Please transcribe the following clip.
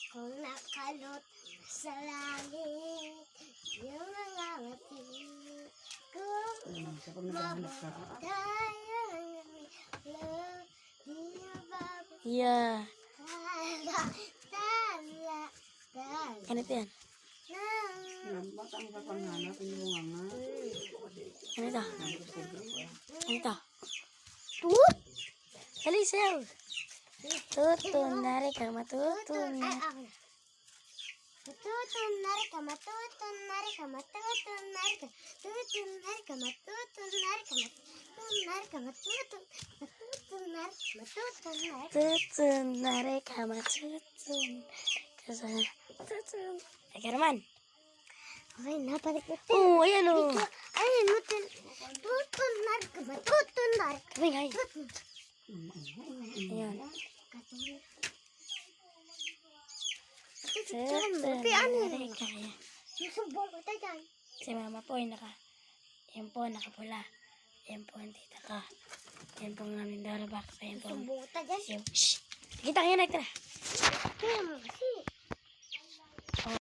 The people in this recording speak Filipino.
Ako nakalot sa langit, yung mga ngati ko. Mabudaya ng love, di mababa. Yeah. Tala. Ganito yan. Ba't ang kapanganak yung mga Ganito. Ganito. Tut! Dali, Sel. Tutun, nari ka matutun. Ay, ako na. Matutun, nari ka, matutun, nari ka, matutun, nari ka, tutun, nari ka, matutun, nari ka, matutun, nari ka, matutun, matutun, nari ka, matutun, nari ka. Tutun, nari ka matutun. Kasi, tutun. Ay, ka naman. Okay, napalik ko. Oo, ayan o. Ayun, tutun, nari ka, matutun, nari ka. Ay, ay. Tutun. Ayan. Tutun, Tutun, ano nari yun? ka. Ayan. Susumbong kita dyan. Si mama po ay yan po, nakapula. Yan po ang tita ka. Yan po ang aming Dora box. Yan po ang... Susumbong kita dyan. Shhh! Kita kayo na, tara. Kaya mo kasi.